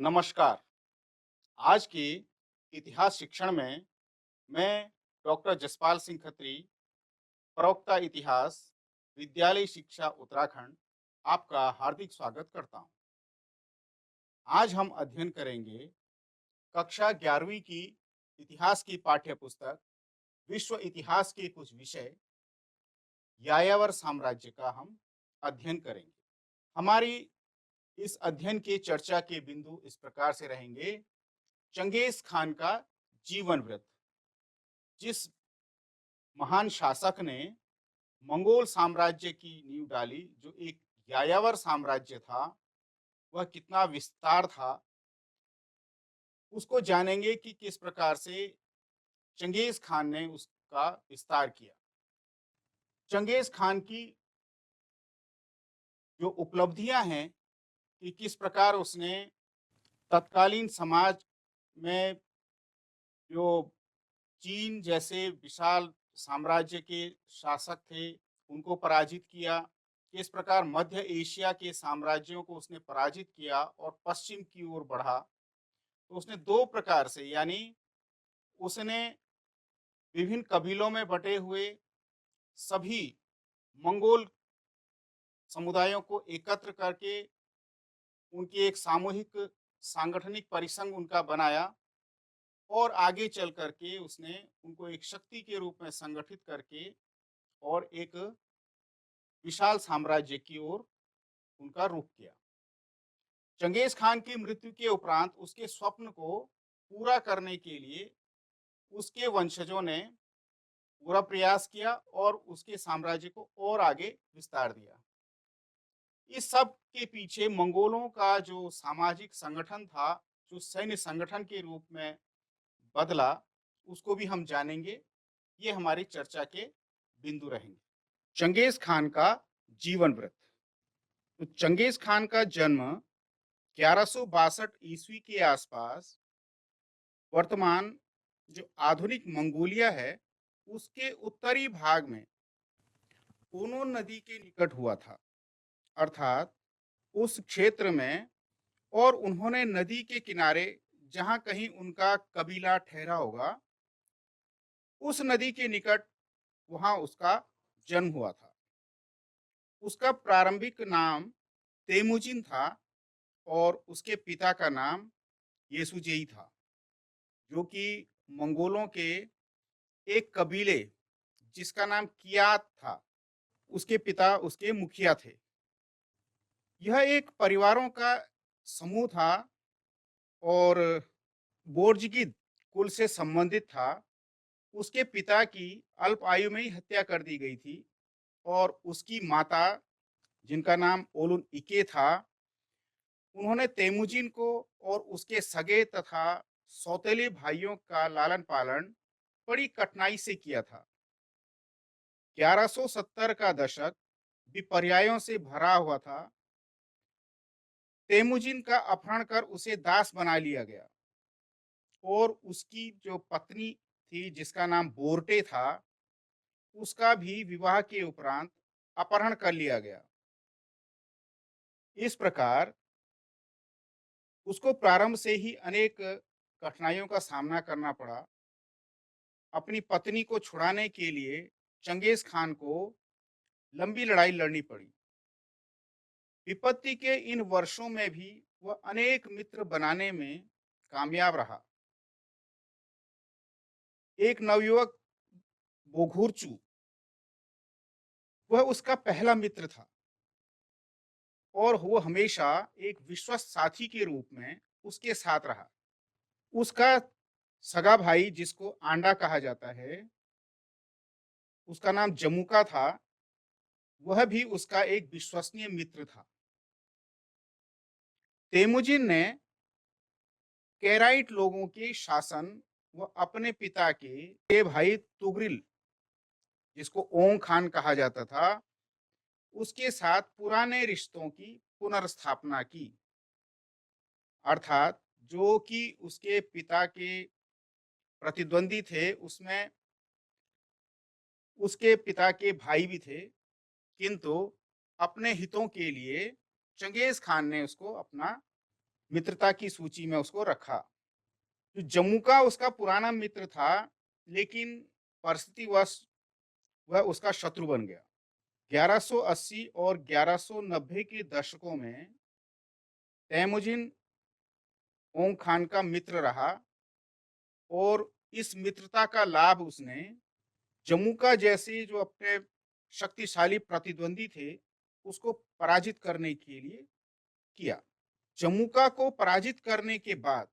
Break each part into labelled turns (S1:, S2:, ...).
S1: नमस्कार। आज के इतिहास शिक्षण में मैं डॉक्टर जसपाल सिंह खत्री, प्रवक्ता इतिहास, विद्यालय शिक्षा उत्तराखंड, आपका हार्दिक स्वागत करता हूं। आज हम अध्ययन करेंगे कक्षा 11वीं की इतिहास की पाठ्य पुस्तक विश्व इतिहास के कुछ विषय यायावर साम्राज्य का हम अध्ययन करेंगे। हमारी इस अध्ययन के चर्चा के बिंदु इस प्रकार से रहेंगे। चंगेज खान का जीवन वृत्त, जिस महान शासक ने मंगोल साम्राज्य की नींव डाली, जो एक यायावर साम्राज्य था, वह कितना विस्तार था, उसको जानेंगे कि किस प्रकार से चंगेज खान ने उसका विस्तार किया। चंगेज खान की जो उपलब्धियां हैं कि किस प्रकार उसने तत्कालीन समाज में जो चीन जैसे विशाल साम्राज्य के शासक थे, उनको पराजित किया। किस प्रकार मध्य एशिया के साम्राज्यों को उसने पराजित किया और पश्चिम की ओर बढ़ा। तो उसने दो प्रकार से, यानी उसने विभिन्न कबीलों में बटे हुए सभी मंगोल समुदायों को एकत्र करके उनकी एक सामूहिक सांगठनिक परिसंघ उनका बनाया और आगे चल करके उसने उनको एक शक्ति के रूप में संगठित करके और एक विशाल साम्राज्य की ओर उनका रुख किया। चंगेज खान की मृत्यु के उपरांत उसके स्वप्न को पूरा करने के लिए उसके वंशजों ने पूरा प्रयास किया और उसके साम्राज्य को और आगे विस्तार दिया। इस सब के पीछे मंगोलों का जो सामाजिक संगठन था, जो सैन्य संगठन के रूप में बदला, उसको भी हम जानेंगे। ये हमारी चर्चा के बिंदु रहेंगे। चंगेज खान का जीवन वृत्त। तो चंगेज खान का जन्म 1162 ईस्वी के आसपास वर्तमान जो आधुनिक मंगोलिया है, उसके उत्तरी भाग में ओनो नदी के निकट हुआ था। अर्थात उस क्षेत्र में, और उन्होंने नदी के किनारे जहां कहीं उनका कबीला ठहरा होगा, उस नदी के निकट वहां उसका जन्म हुआ था। उसका प्रारंभिक नाम तेमुजिन था और उसके पिता का नाम येसुजेई था, जो कि मंगोलों के एक कबीले जिसका नाम कियात था, उसके पिता उसके मुखिया थे। यह एक परिवारों का समूह था और बोर्जगिद कुल से संबंधित था। उसके पिता की अल्प आयु में ही हत्या कर दी गई थी और उसकी माता, जिनका नाम ओलुन इके था, उन्होंने तेमुजिन को और उसके सगे तथा सौतेले भाइयों का लालन पालन बड़ी कठिनाई से किया था। 1170 का दशक विपर्यायों से भरा हुआ था। तेमुजिन का अपहरण कर उसे दास बना लिया गया और उसकी जो पत्नी थी, जिसका नाम बोर्टे था, उसका भी विवाह के उपरांत अपहरण कर लिया गया। इस प्रकार उसको प्रारंभ से ही अनेक कठिनाइयों का सामना करना पड़ा। अपनी पत्नी को छुड़ाने के लिए चंगेज खान को लंबी लड़ाई लड़नी पड़ी। विपत्ति के इन वर्षों में भी वह अनेक मित्र बनाने में कामयाब रहा। एक नवयुवक बोघुरचू, वह उसका पहला मित्र था और वो हमेशा एक विश्वस्त साथी के रूप में उसके साथ रहा। उसका सगा भाई, जिसको आंडा कहा जाता है, उसका नाम जमुका था, वह भी उसका एक विश्वसनीय मित्र था। तेमुजिन ने केराइट लोगों के शासन व अपने पिता के भाई तुगरिल, जिसको ओंग खान कहा जाता था, उसके साथ पुराने रिश्तों की पुनर्स्थापना की। अर्थात जो कि उसके पिता के प्रतिद्वंदी थे, उसमें उसके पिता के भाई भी थे, किंतु अपने हितों के लिए चंगेज खान ने उसको अपना मित्रता की सूची में उसको रखा। जो जम्मू का उसका पुराना मित्र था, लेकिन परिस्थितिवश वह उसका शत्रु बन गया। 1180 और 1190 के दशकों में तैमुजिन ओंग खान का मित्र रहा और इस मित्रता का लाभ उसने जम्मू जैसे जो अपने शक्तिशाली प्रतिद्वंदी थे, उसको पराजित करने के लिए किया। जम्मू को पराजित करने के बाद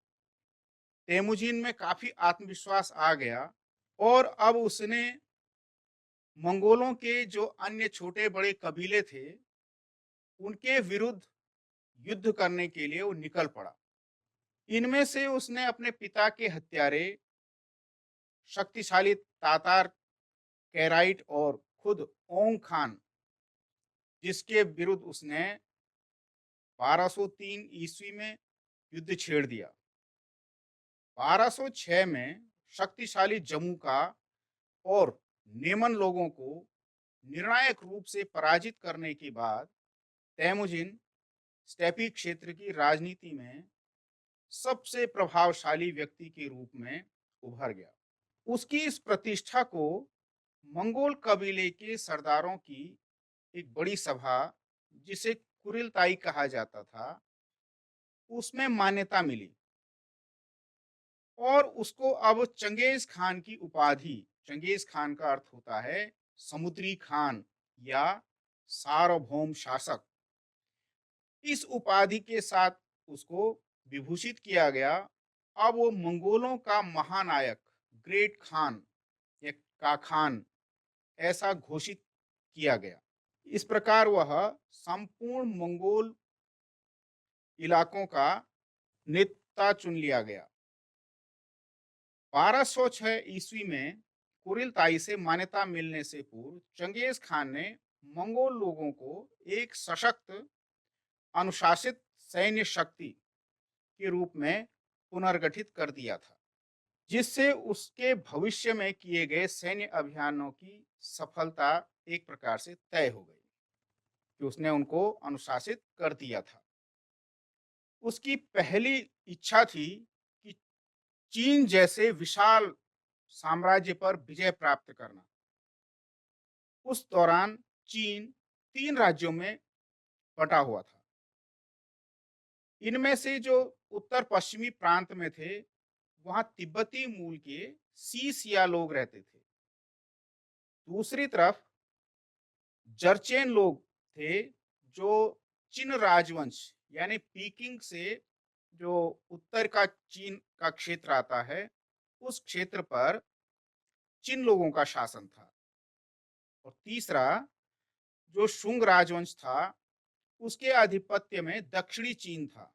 S1: तेमुजिन में काफी आत्मविश्वास आ गया और अब उसने मंगोलों के जो अन्य छोटे-बड़े कबीले थे, उनके विरुद्ध युद्ध करने के लिए वो निकल पड़ा। इनमें से उसने अपने पिता के हत्यारे, शक्तिशाली तातार कैराइट और खुद ओंग खान, जिसके विरुद्ध उसने 1203 ईस्वी में युद्ध छेड़ दिया। 1206 में शक्तिशाली जम्मू का और नेमन लोगों को निर्णायक रूप से पराजित करने के बाद तैमुजिन स्टेपी क्षेत्र की राजनीति में सबसे प्रभावशाली व्यक्ति के रूप में उभर गया। उसकी इस प्रतिष्ठा को मंगोल कबीले के सरदारों की एक बड़ी सभा, जिसे कुरिलताई कहा जाता था, उसमें मान्यता मिली और उसको अब चंगेज खान की उपाधि, चंगेज खान का अर्थ होता है समुद्री खान या सार्वभौम शासक, इस उपाधि के साथ उसको विभूषित किया गया। अब वो मंगोलों का महानायक, ग्रेट खान या काखान, ऐसा घोषित किया गया। इस प्रकार वह संपूर्ण मंगोल इलाकों का नेता चुन लिया गया। 1206 ईस्वी में कुरिलताई से मान्यता मिलने से पूर्व चंगेज खान ने मंगोल लोगों को एक सशक्त, अनुशासित सैन्य शक्ति के रूप में पुनर्गठित कर दिया था, जिससे उसके भविष्य में किए गए सैन्य अभियानों की सफलता एक प्रकार से तय हो गई कि उसने उनको अनुशासित कर दिया था। उसकी पहली इच्छा थी कि चीन जैसे विशाल साम्राज्य पर विजय प्राप्त करना। उस दौरान चीन 3 राज्यों में बटा हुआ था। इनमें से जो उत्तर पश्चिमी प्रांत में थे, वहां तिब्बती मूल के सीसिया लोग रहते थे। दूसरी तरफ जर्चेन लोग थे, जो चिन राजवंश यानी पीकिंग से जो उत्तर का चीन का क्षेत्र आता है, उस क्षेत्र पर चिन लोगों का शासन था। और तीसरा जो शुंग राजवंश था, उसके आधिपत्य में दक्षिणी चीन था।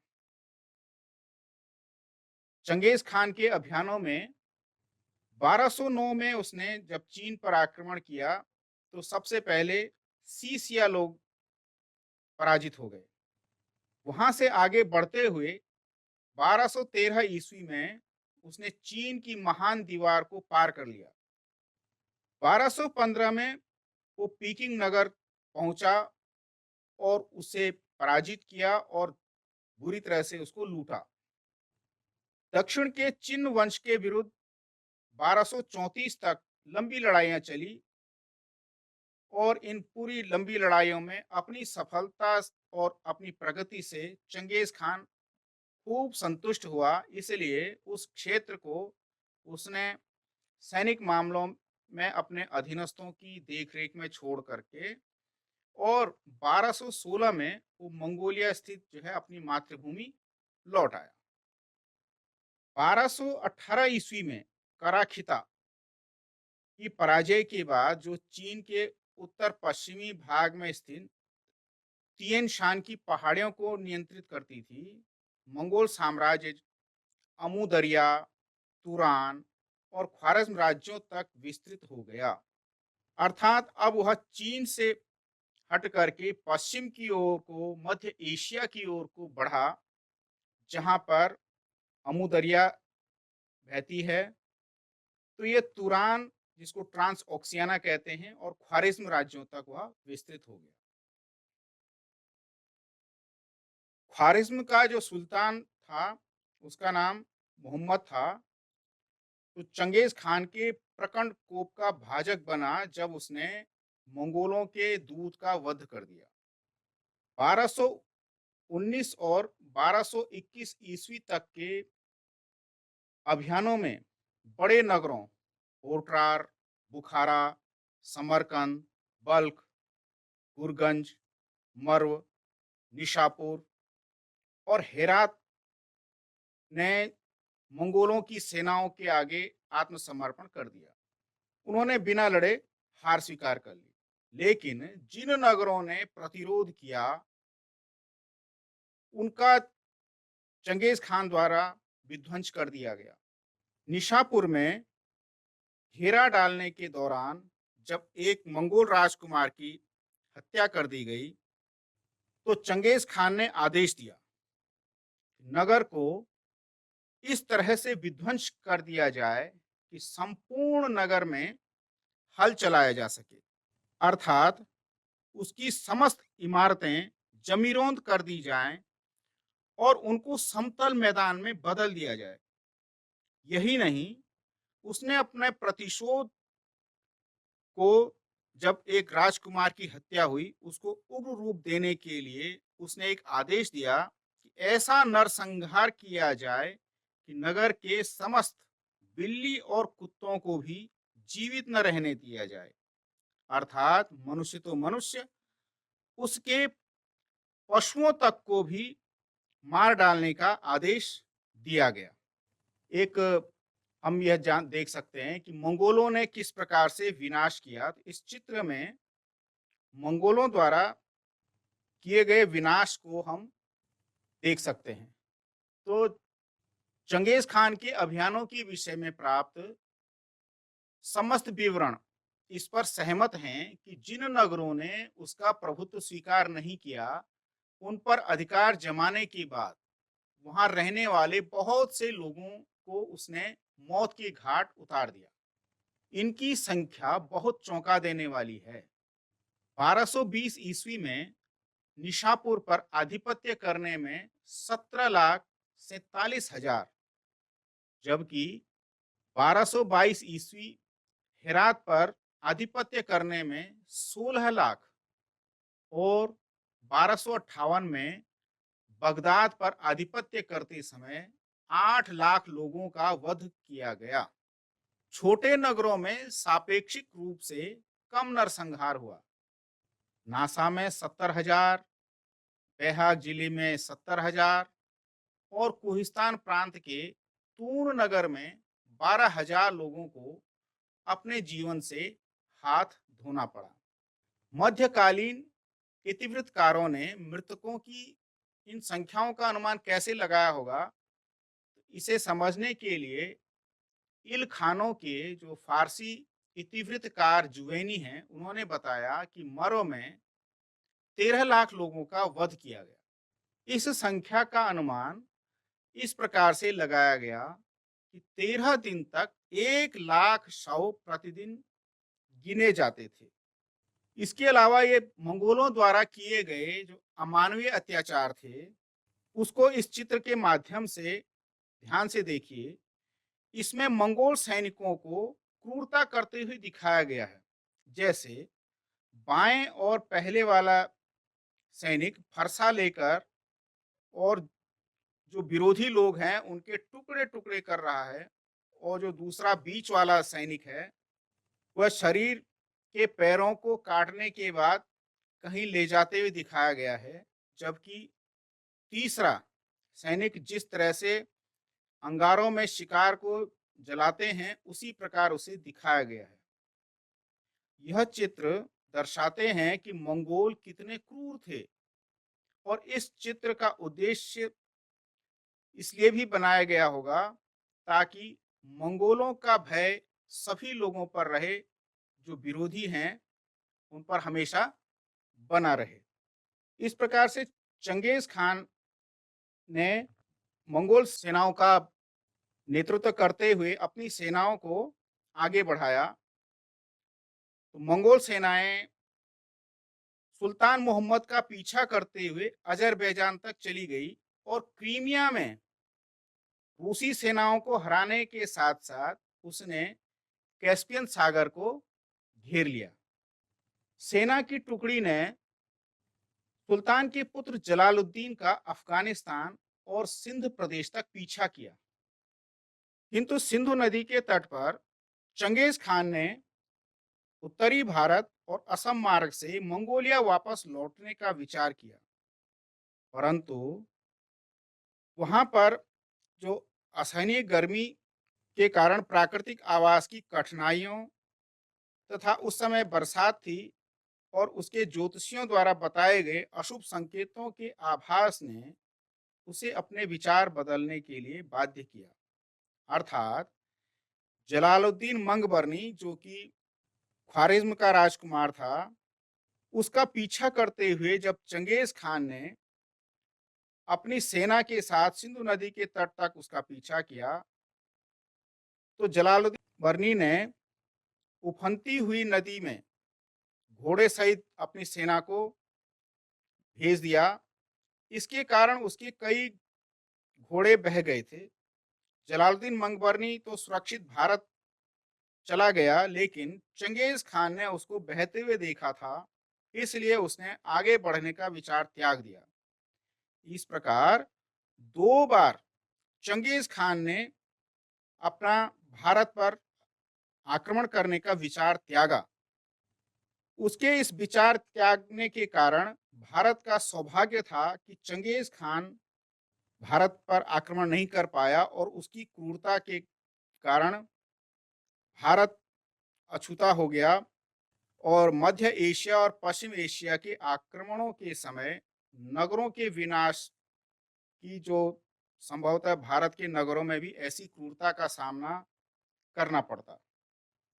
S1: चंगेज खान के अभियानों में 1209 में उसने जब चीन पर आक्रमण किया, तो सबसे पहले सीसिया लोग पराजित हो गए। वहां से आगे बढ़ते हुए 1213 ईस्वी में उसने चीन की महान दीवार को पार कर लिया। 1215 में वो पीकिंग नगर पहुंचा और उसे पराजित किया और बुरी तरह से उसको लूटा। दक्षिण के चिन वंश के विरुद्ध 1234 तक लंबी लड़ाइयां चली और इन पूरी लंबी लड़ाइयों में अपनी सफलता और अपनी प्रगति से चंगेज खान खूब संतुष्ट हुआ। इसलिए उस क्षेत्र को उसने सैनिक मामलों में अपने अधीनस्थों की देखरेख में छोड़ करके और 1216 में वो मंगोलिया स्थित जो है अपनी मातृभूमि लौट आया। 1218 ईस्वी में कराखिता की पराजय के बाद जो चीन के उत्तर पश्चिमी भाग में स्थित तिएन शान की पहाड़ियों को नियंत्रित करती थी, मंगोल साम्राज्य अमू दरिया, तुरान और ख्वारिज्म राज्यों तक विस्तृत हो गया। अर्थात अब वह चीन से हट करके पश्चिम की ओर को, मध्य एशिया की ओर को बढ़ा, जहां पर अमू दरिया बहती है। तो ये तुरान, जिसको ट्रांस ओक्सियाना कहते हैं, और ख्वारिज्म राज्यों तक वह विस्तृत हो गया। ख्वारिज्म का जो सुल्तान था, उसका नाम मोहम्मद था। तो चंगेज खान के प्रचंड कोप का भाजक बना जब उसने मंगोलों के दूत का वध कर दिया। 1219 और 1221 ईस्वी तक के अभियानों में बड़े नगरों कोटरार, बुखारा, समरकंद, बल्ख, गुरगंज, मर्व, निशापुर और हेरात ने मंगोलों की सेनाओं के आगे आत्मसमर्पण कर दिया। उन्होंने बिना लड़े हार स्वीकार कर ली। लेकिन जिन नगरों ने प्रतिरोध किया, उनका चंगेज खान द्वारा विध्वंस कर दिया गया। निशापुर में घेरा डालने के दौरान जब एक मंगोल राजकुमार की हत्या कर दी गई, तो चंगेज खान ने आदेश दिया नगर को इस तरह से विध्वंस कर दिया जाए कि संपूर्ण नगर में हल चलाया जा सके, अर्थात उसकी समस्त इमारतें जमीरोंद कर दी जाएं और उनको समतल मैदान में बदल दिया जाए। यही नहीं, उसने अपने प्रतिशोध को, जब एक राजकुमार की हत्या हुई, उसको उग्र रूप देने के लिए उसने एक आदेश दिया कि ऐसा नरसंहार किया जाए कि नगर के समस्त बिल्ली और कुत्तों को भी जीवित न रहने दिया जाए, अर्थात मनुष्य तो मनुष्य, उसके पशुओं तक को भी मार डालने का आदेश दिया गया। एक हम यह जान देख सकते हैं कि मंगोलों ने किस प्रकार से विनाश किया। तो इस चित्र में मंगोलों द्वारा किए गए विनाश को हम देख सकते हैं। तो चंगेज खान के अभियानों के विषय में प्राप्त समस्त विवरण इस पर सहमत हैं कि जिन नगरों ने उसका प्रभुत्व स्वीकार नहीं किया, उन पर अधिकार जमाने के बाद वहां रहने वाले बहुत से लोगों को उसने मौत के घाट उतार दिया। इनकी संख्या बहुत चौंका देने वाली है। 1220 ईस्वी में निशापुर पर आधिपत्य करने में 17,47,000, जबकि 1222 ईस्वी हेरात पर आधिपत्य करने में 16 लाख और 1258 में बगदाद पर आधिपत्य करते समय 8 लाख लोगों का वध किया गया। छोटे नगरों में सापेक्षिक रूप से कम नरसंहार हुआ। नासा में 70,000, बेहाग जिले में 70,000 और कोहिस्तान प्रांत के तूर्ण नगर में 12,000 लोगों को अपने जीवन से हाथ धोना पड़ा। मध्यकालीन इतिवृत्तकारों ने मृतकों की इन संख्याओं का अनुमान कैसे लगाया होगा, इसे समझने के लिए इल खानों के जो फारसी इतिवृत्तकार जुवैनी हैं, उन्होंने बताया कि मरो में 13 लाख लोगों का वध किया गया। इस संख्या का अनुमान इस प्रकार से लगाया गया कि 13 दिन तक 1 लाख शव प्रतिदिन गिने जाते थे। इसके अलावा ये मंगोलों द्वारा किए गए जो अमानवीय अत्याचार थे, उसको इस चित्र के माध्यम से ध्यान से देखिए। इसमें मंगोल सैनिकों को क्रूरता करते हुए दिखाया गया है। जैसे बाएं और पहले वाला सैनिक फरसा लेकर और जो विरोधी लोग हैं उनके टुकड़े टुकड़े कर रहा है, और जो दूसरा बीच वाला सैनिक है वह शरीर के पैरों को काटने के बाद कहीं ले जाते हुए दिखाया गया है। जबकि तीसरा सैनिक जिस तरह से अंगारों में शिकार को जलाते हैं, उसी प्रकार उसे दिखाया गया है। यह चित्र दर्शाते हैं कि मंगोल कितने क्रूर थे, और इस चित्र का उद्देश्य इसलिए भी बनाया गया होगा ताकि मंगोलों का भय सभी लोगों पर रहे, जो विरोधी हैं उन पर हमेशा बना रहे। इस प्रकार से चंगेज खान ने मंगोल सेनाओं का नेतृत्व करते हुए अपनी सेनाओं को आगे बढ़ाया। तो मंगोल सेनाएं सुल्तान मोहम्मद का पीछा करते हुए अजरबैजान तक चली गई और क्रीमिया में रूसी सेनाओं को हराने के साथ-साथ उसने कैस्पियन सागर को घेर लिया। सेना की टुकड़ी ने सुल्तान के पुत्र जलालुद्दीन का अफगानिस्तान और सिंध प्रदेश तक पीछा किया, किंतु सिंधु नदी के तट पर चंगेज खान ने उत्तरी भारत और असम मार्ग से मंगोलिया वापस लौटने का विचार किया, परंतु वहां पर जो असहनीय गर्मी के कारण प्राकृतिक आवास की कठिनाइयों तथा उस समय बरसात थी और उसके ज्योतिषियों द्वारा बताए गए अशुभ संकेतों के आभास ने उसे अपने विचार बदलने के लिए बाध्य किया। अर्थात जलालुद्दीन मंगबरनी, जो कि ख्वारिज्म का राजकुमार था, उसका पीछा करते हुए जब चंगेज खान ने अपनी सेना के साथ सिंधु नदी के तट तक उसका पीछा किया, तो जलालुद्दीन बरनी ने उफनती हुई नदी में घोड़े सहित अपनी सेना को भेज दिया। इसके कारण उसके कई घोड़े बह गए थे। जलालुद्दीन मंगबरनी तो सुरक्षित भारत चला गया, लेकिन चंगेज खान ने उसको बहते हुए देखा था, इसलिए उसने आगे बढ़ने का विचार त्याग दिया। इस प्रकार दो बार चंगेज खान ने अपना भारत पर आक्रमण करने का विचार त्यागा। उसके इस विचार त्यागने के कारण भारत का सौभाग्य था कि चंगेज खान भारत पर आक्रमण नहीं कर पाया और उसकी क्रूरता के कारण भारत अछूता हो गया और मध्य एशिया और पश्चिम एशिया के आक्रमणों के समय नगरों के विनाश की जो संभवतः भारत के नगरों में भी ऐसी क्रूरता का सामना करना पड़ता।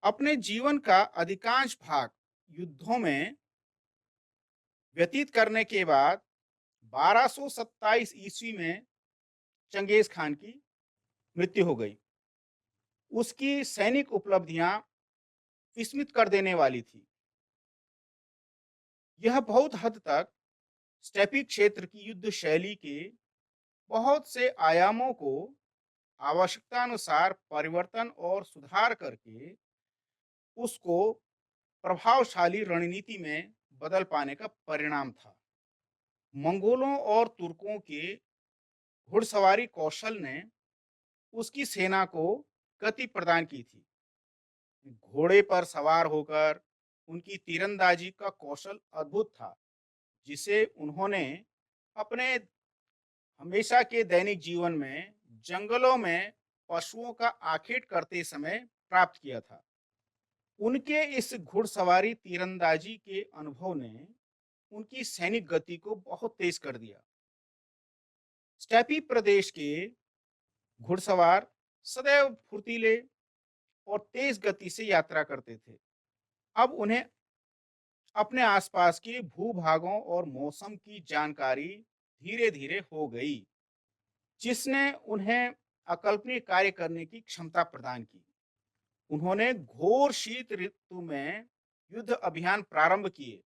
S1: अपने जीवन का अधिकांश भाग युद्धों में व्यतीत करने के बाद 1227 ईस्वी में चंगेज खान की मृत्यु हो गई। उसकी सैनिक उपलब्धियां विस्मित कर देने वाली थी। यह बहुत हद तक स्टेपी क्षेत्र की युद्ध शैली के बहुत से आयामों को आवश्यकतानुसार परिवर्तन और सुधार करके उसको प्रभावशाली रणनीति में बदल पाने का परिणाम था। मंगोलों और तुर्कों के घुड़सवारी कौशल ने उसकी सेना को गति प्रदान की थी। घोड़े पर सवार होकर उनकी तीरंदाजी का कौशल अद्भुत था, जिसे उन्होंने अपने हमेशा के दैनिक जीवन में जंगलों में पशुओं का आखेट करते समय प्राप्त किया था। उनके इस घुड़सवारी तीरंदाजी के अनुभव ने उनकी सैनिक गति को बहुत तेज कर दिया। स्टेपी प्रदेश के घुड़सवार सदैव फुर्तीले और तेज गति से यात्रा करते थे। अब उन्हें अपने आसपास के भूभागों और मौसम की जानकारी धीरे धीरे हो गई, जिसने उन्हें अकल्पनीय कार्य करने की क्षमता प्रदान की। उन्होंने घोर शीत ऋतु में युद्ध अभियान प्रारंभ किए,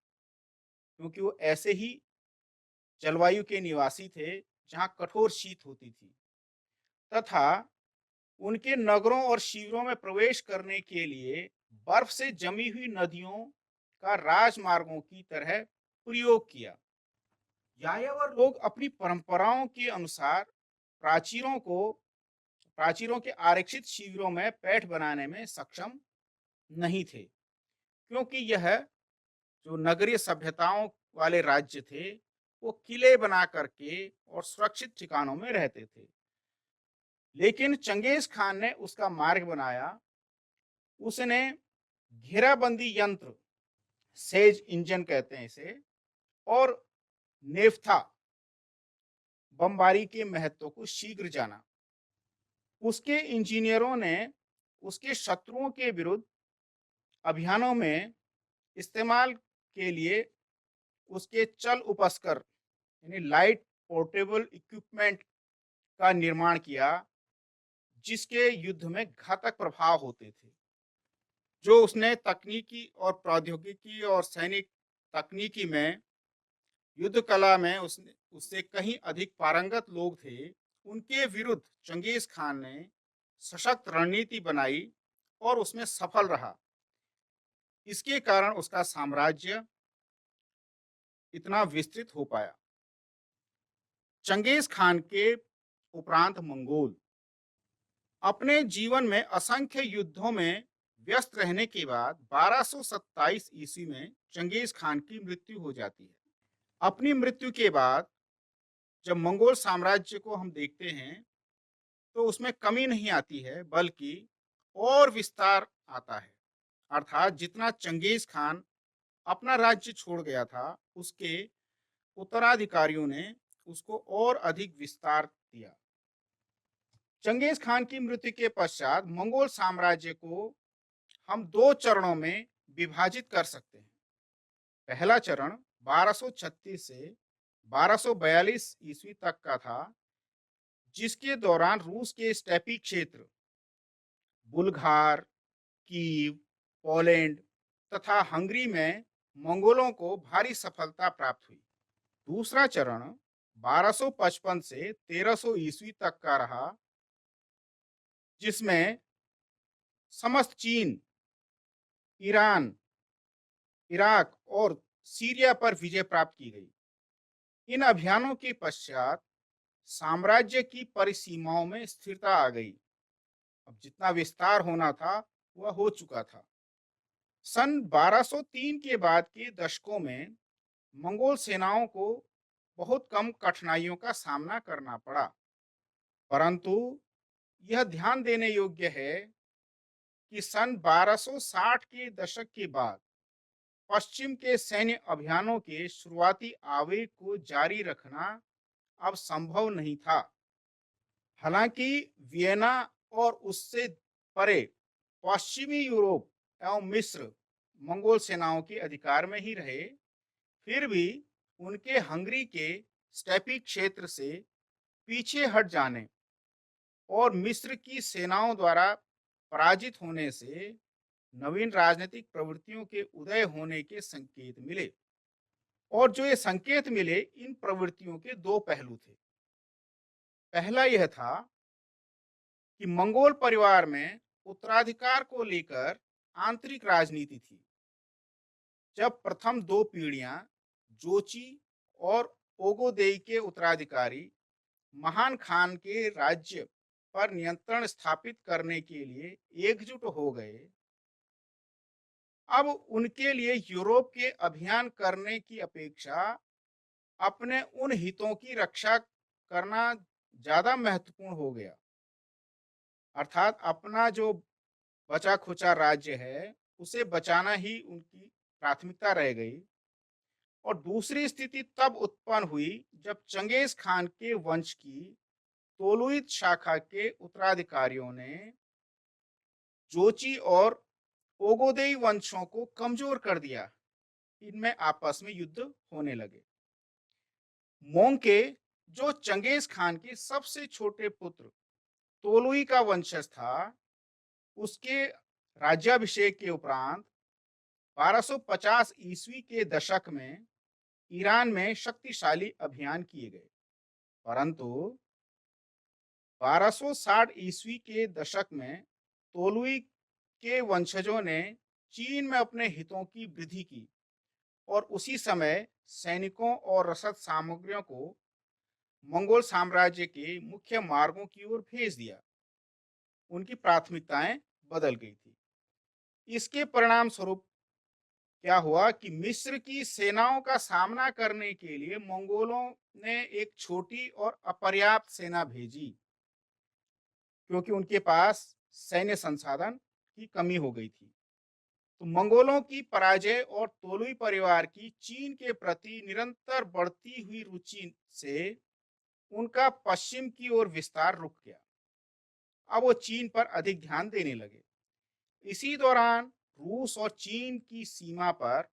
S1: क्योंकि वो ऐसे ही जलवायु के निवासी थे जहां कठोर शीत होती थी, तथा उनके नगरों और शिविरों में प्रवेश करने के लिए बर्फ से जमी हुई नदियों का राजमार्गों की तरह प्रयोग किया। यायावर लोग अपनी परंपराओं के अनुसार प्राचीरों को प्राचीरों के आरक्षित शिविरों में पैठ बनाने में सक्षम नहीं थे, क्योंकि यह जो नगरीय सभ्यताओं वाले राज्य थे, वो किले बना करके और सुरक्षित ठिकानों में रहते थे। लेकिन चंगेज खान ने उसका मार्ग बनाया। उसने घेराबंदी यंत्र, सेज इंजन कहते हैं इसे, और नेफ्था बमबारी के महत्व को शीघ्र जाना। उसके इंजीनियरों ने उसके शत्रुओं के विरुद्ध अभियानों में इस्तेमाल के लिए उसके चल उपस्कर यानी लाइट पोर्टेबल इक्विपमेंट का निर्माण किया, जिसके युद्ध में घातक प्रभाव होते थे। जो उसने तकनीकी और प्रौद्योगिकी और सैनिक तकनीकी में युद्ध कला में उसने उससे कहीं अधिक पारंगत लोग थे, उनके विरुद्ध चंगेज खान ने सशक्त रणनीति बनाई और उसमें सफल रहा। इसके कारण उसका साम्राज्य इतना विस्तृत हो पाया। चंगेज खान के उपरांत मंगोल अपने जीवन में असंख्य युद्धों में व्यस्त रहने के बाद 1227 ईस्वी में चंगेज खान की मृत्यु हो जाती है। अपनी मृत्यु के बाद जब मंगोल साम्राज्य को हम देखते हैं तो उसमें कमी नहीं आती है, बल्कि और विस्तार आता है। अर्थात जितना चंगेज खान अपना राज्य छोड़ गया था, उसके उत्तराधिकारियों ने उसको और अधिक विस्तार दिया। चंगेज खान की मृत्यु के पश्चात मंगोल साम्राज्य को हम दो चरणों में विभाजित कर सकते हैं। पहला चरण 1236 से 1242 ईस्वी तक का था, जिसके दौरान रूस के स्टेपी क्षेत्र बुल्गार, कीव, पोलैंड तथा हंगरी में मंगोलों को भारी सफलता प्राप्त हुई। दूसरा चरण 1255 से 1300 ईस्वी तक का रहा, जिसमें समस्त चीन, ईरान, इराक और सीरिया पर विजय प्राप्त की गई। इन अभियानों के पश्चात साम्राज्य की परिसीमाओं में स्थिरता आ गई। अब जितना विस्तार होना था वह हो चुका था। सन 1203 के बाद के दशकों में मंगोल सेनाओं को बहुत कम कठिनाइयों का सामना करना पड़ा, परंतु यह ध्यान देने योग्य है कि सन 1260 के दशक के बाद पश्चिम के सैन्य अभियानों के शुरुआती आवेग को जारी रखना अब संभव नहीं था। हालांकि वियना और उससे परे पश्चिमी यूरोप एवं मिस्र मंगोल सेनाओं के अधिकार में ही रहे, फिर भी उनके हंगरी के स्टेपी क्षेत्र से पीछे हट जाने और मिस्र की सेनाओं द्वारा पराजित होने से नवीन राजनीतिक प्रवृत्तियों के उदय होने के संकेत मिले। और जो ये संकेत मिले, इन प्रवृत्तियों के दो पहलू थे। पहला यह था कि मंगोल परिवार में उत्तराधिकार को लेकर आंतरिक राजनीति थी। जब प्रथम दो पीढ़ियां जोची और ओगोदेई के उत्तराधिकारी महान खान के राज्य पर नियंत्रण स्थापित करने के लिए एकजुट हो गए, अब उनके लिए यूरोप के अभियान करने की अपेक्षा अपने उन हितों की रक्षा करना ज्यादा महत्वपूर्ण हो गया। अर्थात अपना जो बचा खुचा राज्य है उसे बचाना ही उनकी प्राथमिकता रह गई। और दूसरी स्थिति तब उत्पन्न हुई जब चंगेज खान के वंश की तोलुइत शाखा के उत्तराधिकारियों ने जोची और ओगोदेई वंशों को कमजोर कर दिया। इनमें आपस में युद्ध होने लगे। मोंके, जो चंगेज खान के सबसे छोटे पुत्र तोलुई का वंशज था, उसके राज्याभिषेक के उपरांत 1250 ईस्वी के दशक में ईरान में शक्तिशाली अभियान किए गए, परंतु 1260 ईस्वी के दशक में तोलुई के वंशजों ने चीन में अपने हितों की वृद्धि की और उसी समय सैनिकों और रसद सामग्रियों को मंगोल साम्राज्य के मुख्य मार्गों की ओर भेज दिया। उनकी प्राथमिकताएं बदल गई थी। इसके परिणाम स्वरूप क्या हुआ कि मिस्र की सेनाओं का सामना करने के लिए मंगोलों ने एक छोटी और अपर्याप्त सेना भेजी, क्योंकि उनके पास सैन्य संसाधन की कमी हो गई थी। तो मंगोलों की पराजय और तोलुई परिवार की चीन के प्रति निरंतर बढ़ती हुई रुचि से उनका पश्चिम की ओर विस्तार रुक गया। अब वो चीन पर अधिक ध्यान देने लगे। इसी दौरान रूस और चीन की सीमा पर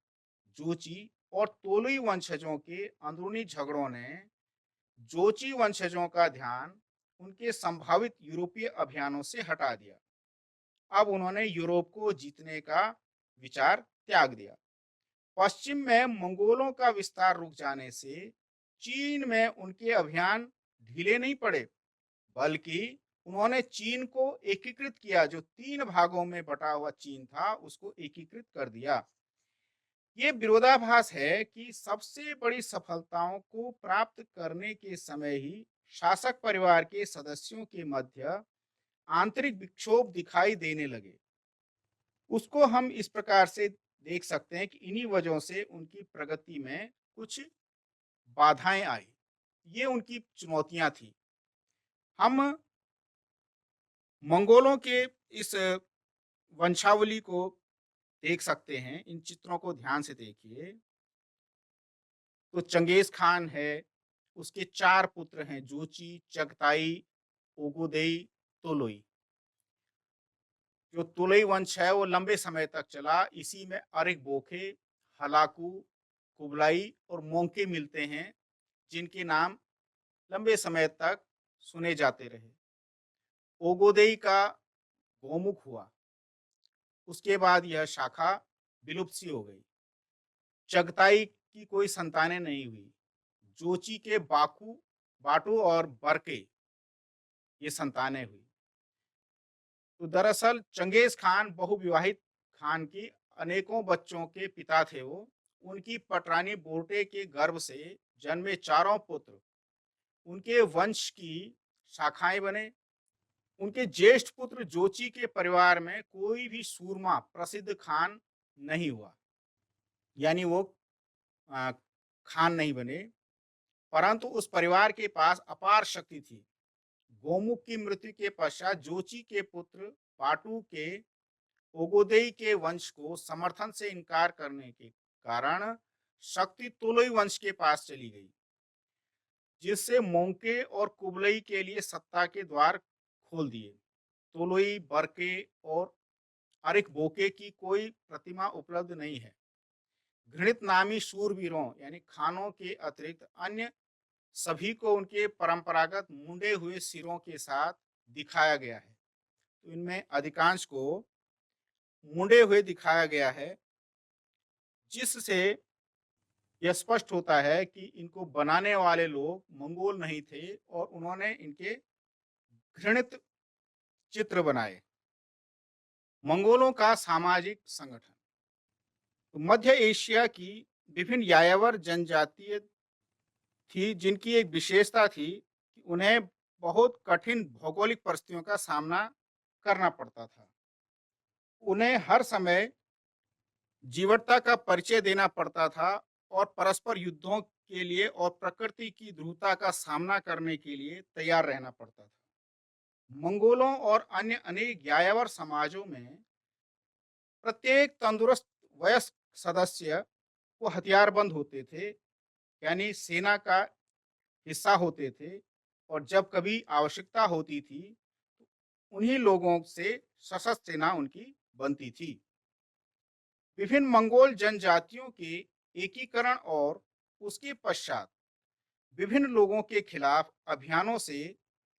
S1: जोची और तोलुई वंशजों के अंदरूनी झगड़ों ने जोची वंशजों का ध्यान उनके संभावित यूरोपीय अभियानों से हटा दिया। अब उन्होंने यूरोप को जीतने का विचार त्याग दिया। पश्चिम में मंगोलों का विस्तार रुक जाने से चीन में उनके अभियान ढीले नहीं पड़े, बल्कि उन्होंने चीन को एकीकृत किया। जो 3 भागों में बटा हुआ चीन था, उसको एकीकृत कर दिया। ये विरोधाभास है कि सबसे बड़ी सफलताओं को प्राप्त करने के समय ही शासक परिवार के सदस्यों के मध्य आंतरिक विक्षोभ दिखाई देने लगे। उसको हम इस प्रकार से देख सकते हैं कि इन्हीं वजहों से उनकी प्रगति में कुछ बाधाएं आई। ये उनकी चुनौतियां थी। हम मंगोलों के इस वंशावली को देख सकते हैं। इन चित्रों को ध्यान से देखिए तो चंगेज खान है, उसके 4 पुत्र हैं, जोची, चगताई, ओगोदेई, तोलोई। जो तुलई वंश है वो लंबे समय तक चला। इसी में अरिक बोखे, हलाकू, कुबलाई और मोंके मिलते हैं, जिनके नाम लंबे समय तक सुने जाते रहे। ओगोदेई का गोमुख हुआ। उसके बाद यह शाखा विलुप्त सी हो गई। चगताई की कोई संतानें नहीं हुई। जोची के बाकू, बाटू और बरके ये संतानें हुई। तो दरअसल चंगेज खान बहुविवाहित खान की अनेकों बच्चों के पिता थे। वो उनकी पटरानी बोर्टे के गर्भ से जन्मे चारों पुत्र उनके वंश की शाखाएं बने। उनके ज्येष्ठ पुत्र जोची के परिवार में कोई भी सूरमा प्रसिद्ध खान नहीं हुआ, यानी वो आ, खान नहीं बने। परंतु उस परिवार के पास अपार शक्ति थी। गोमुख की मृत्यु के पश्चात जोची के पुत्र पाटू के ओगोदेई के वंश को समर्थन से इनकार करने के कारण शक्ति तुलई वंश के पास चली गई, जिससे मोंके और कुबलई के लिए सत्ता के द्वार खोल दिए। तुलई, बरके और अरिक बोके की कोई प्रतिमा उपलब्ध नहीं है। घृणित नामी शूरवीरों यानी खानों के अतिरिक्त अन्य सभी को उनके परंपरागत मुंडे हुए सिरों के साथ दिखाया गया है। तो इनमें अधिकांश को मुंडे हुए दिखाया गया है, जिससे यह स्पष्ट होता है कि इनको बनाने वाले लोग मंगोल नहीं थे और उन्होंने इनके घृणित चित्र बनाए। मंगोलों का सामाजिक संगठन। तो मध्य एशिया की विभिन्न यायावर जनजातीय थी, जिनकी एक विशेषता थी कि उन्हें बहुत कठिन भौगोलिक परिस्थितियों का सामना करना पड़ता था। उन्हें हर समय जीवटता का परिचय देना पड़ता था और परस्पर युद्धों के लिए और प्रकृति की ध्रुवता का सामना करने के लिए तैयार रहना पड़ता था। मंगोलों और अन्य अनेक यायावर समाजों में प्रत्येक तंदुरुस्त वयस्क सदस्य को हथियारबंद होते थे, यानी सेना का हिस्सा होते थे। और जब कभी आवश्यकता होती थी, उन्हीं लोगों से सशस्त्र सेना उनकी बनती थी। विभिन्न मंगोल जनजातियों के एकीकरण और उसके पश्चात विभिन्न लोगों के खिलाफ अभियानों से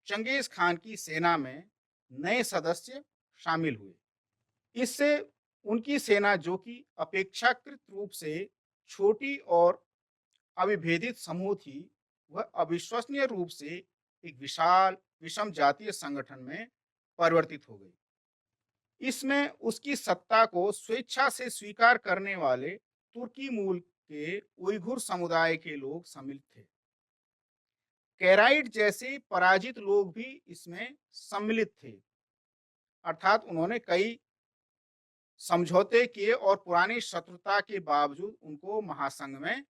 S1: चंगेज खान की सेना में नए सदस्य शामिल हुए। इससे उनकी सेना, जो कि अपेक्षाकृत रूप से छोटी और अविभेदित समूह थी, वह अविश्वसनीय रूप से एक विशाल विषम जातीय संगठन में परिवर्तित हो गई। इसमें उसकी सत्ता को स्वेच्छा से स्वीकार करने वाले तुर्की मूल के उइघुर समुदाय के लोग सम्मिलित थे। कैराइट जैसे पराजित लोग भी इसमें सम्मिलित थे, अर्थात उन्होंने कई समझौते किए और पुरानी शत्रुता के बावजूद उनको महासंघ में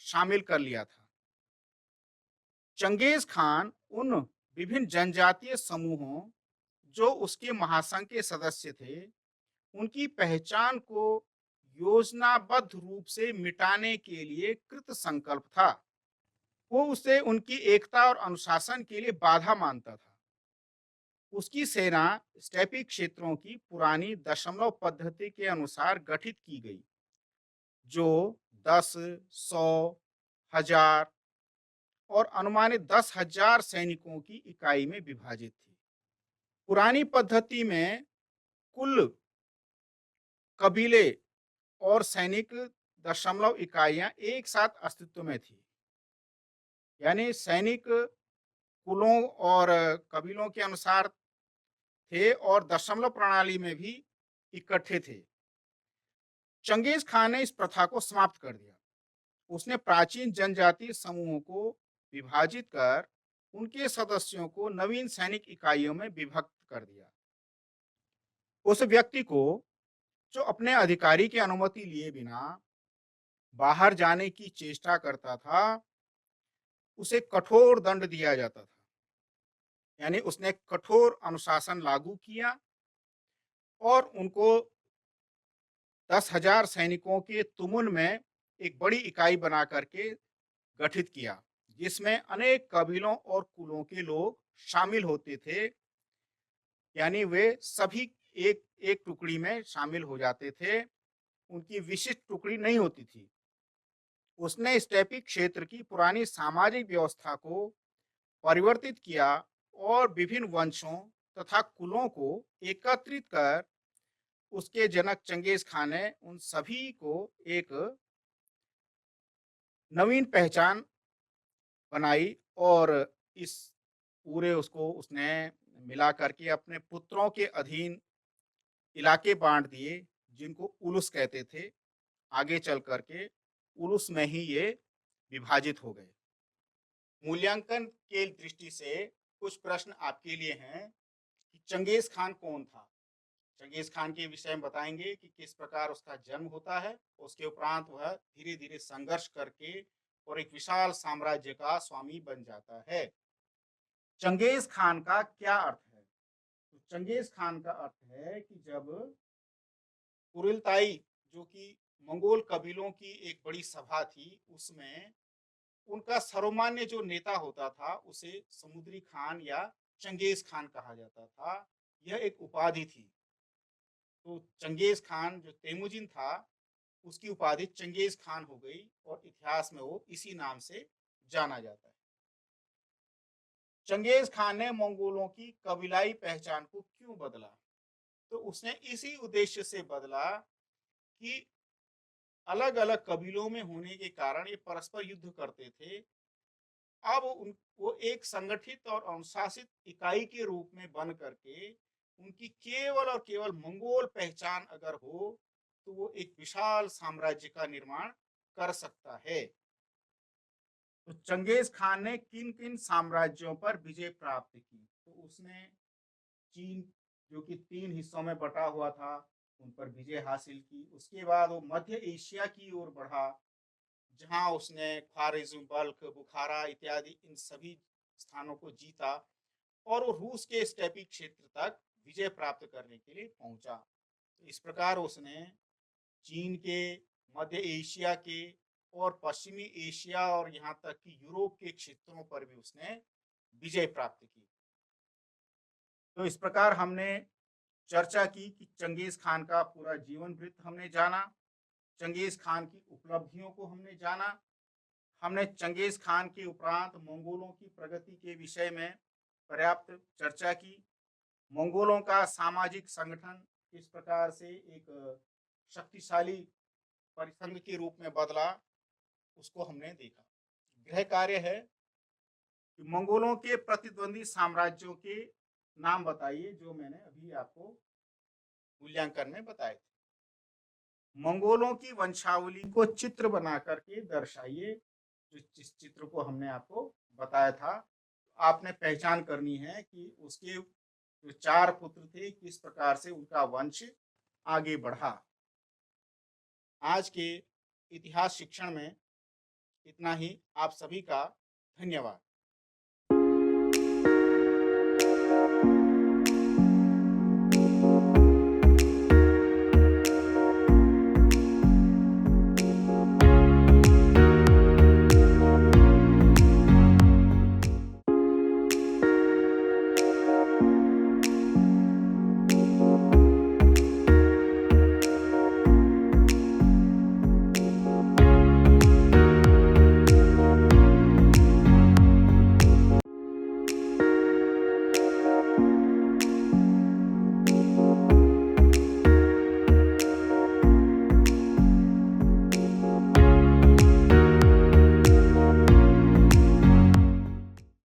S1: शामिल कर लिया था। चंगेज खान उन विभिन्न जनजातीय समूहों जो उसके महासंघ के सदस्य थे, उनकी पहचान को योजनाबद्ध रूप से मिटाने के लिए कृत संकल्प था। वो उसे उनकी एकता और अनुशासन के लिए बाधा मानता था। उसकी सेना स्टेपी क्षेत्रों की पुरानी दशमलव पद्धति के अनुसार गठित की गई, जो 10, 100, 1000 और अनुमानित 10,000 सैनिकों की इकाई में विभाजित थी। पुरानी पद्धति में कुल कबीले और सैनिक दशमलव इकाइयां एक साथ अस्तित्व में थी, यानी सैनिक कुलों और कबीलों के अनुसार थे और दशमलव प्रणाली में भी इकट्ठे थे। चंगेज खान ने इस प्रथा को समाप्त कर दिया। उसने प्राचीन जनजातीय समूहों को विभाजित कर उनके सदस्यों को नवीन सैनिक इकाइयों में विभक्त कर दिया। उस व्यक्ति को जो अपने अधिकारी की अनुमति लिए बिना बाहर जाने की चेष्टा करता था, उसे कठोर दंड दिया जाता था। यानी उसने कठोर अनुशासन लागू किया और उनको 10,000 सैनिकों के तुमुन में एक बड़ी इकाई बना करके गठित किया, जिसमें अनेक कबीलों और कुलों के लोग शामिल होते थे। यानी वे सभी एक एक टुकड़ी में शामिल हो जाते थे, उनकी विशिष्ट टुकड़ी नहीं होती थी। उसने स्टेपी क्षेत्र की पुरानी सामाजिक व्यवस्था को परिवर्तित किया और विभिन्न वंशों तथा कुलों को एकत्रित कर उसके जनक चंगेज खान ने उन सभी को एक नवीन पहचान बनाई और इस पूरे उसको उसने मिला करके अपने पुत्रों के अधीन इलाके बांट दिए, जिनको उलुस कहते थे। आगे चल करके उलुस में ही ये विभाजित हो गए। मूल्यांकन के दृष्टि से कुछ प्रश्न आपके लिए हैं कि चंगेज खान कौन था। चंगेज खान के विषय में बताएंगे कि किस प्रकार उसका जन्म होता है। उसके उपरांत वह धीरे धीरे संघर्ष करके और एक विशाल साम्राज्य का स्वामी बन जाता है। चंगेज खान का क्या अर्थ है? तो चंगेज खान का अर्थ है कि जब कुरिलताई, जो कि मंगोल कबीलों की एक बड़ी सभा थी, उसमें उनका सर्वमान्य जो नेता होता था उसे समुद्री खान या चंगेज खान कहा जाता था। यह एक उपाधि थी। तो चंगेज खान जो तेमुजिन था, उसकी उपाधि चंगेज खान हो गई और इतिहास में वो इसी नाम से जाना जाता है। चंगेज खान ने मंगोलों की कबीलाई पहचान को क्यों बदला? तो उसने इसी उद्देश्य से बदला कि अलग अलग कबीलों में होने के कारण ये परस्पर युद्ध करते थे। अब वो एक संगठित और अनुशासित इकाई के रूप में बन करके उनकी केवल और केवल मंगोल पहचान अगर हो, तो वो एक विशाल साम्राज्य का निर्माण कर सकता है। तो चंगेज खान ने किन किन साम्राज्यों पर विजय प्राप्त की? तो उसने चीन, जो कि 3 हिस्सों में बटा हुआ था, उन पर विजय हासिल की। उसके बाद वो मध्य एशिया की ओर बढ़ा, जहां उसने ख्वारिज्म, बल्ख, बुखारा इत्यादि इन सभी स्थानों को जीता और वो रूस के स्टेपी क्षेत्र तक विजय प्राप्त करने के लिए पहुंचा। तो इस प्रकार उसने चीन के, मध्य एशिया के और पश्चिमी एशिया और यहाँ तक कि यूरोप के क्षेत्रों पर भी उसने विजय प्राप्त की। तो इस प्रकार हमने चर्चा की कि चंगेज खान का पूरा जीवन वृत्त हमने जाना, चंगेज खान की उपलब्धियों को हमने जाना, हमने चंगेज खान के उपरांत मंगोलों की प्रगति के विषय में पर्याप्त चर्चा की। मंगोलों का सामाजिक संगठन किस प्रकार से एक शक्तिशाली परिसंघ के रूप में बदला, उसको हमने देखा। गृह कार्य है कि मंगोलों के प्रतिद्वंदी साम्राज्यों के नाम बताइए, जो मैंने अभी आपको मूल्यांकन में बताए थे। मंगोलों की वंशावली को चित्र बना करके दर्शाइए, जिस चित्र को हमने आपको बताया था। आपने पहचान करनी है कि उसके जो 4 पुत्र थे, किस प्रकार से उनका वंश आगे बढ़ा। आज के इतिहास शिक्षण में इतना ही। आप सभी का धन्यवाद।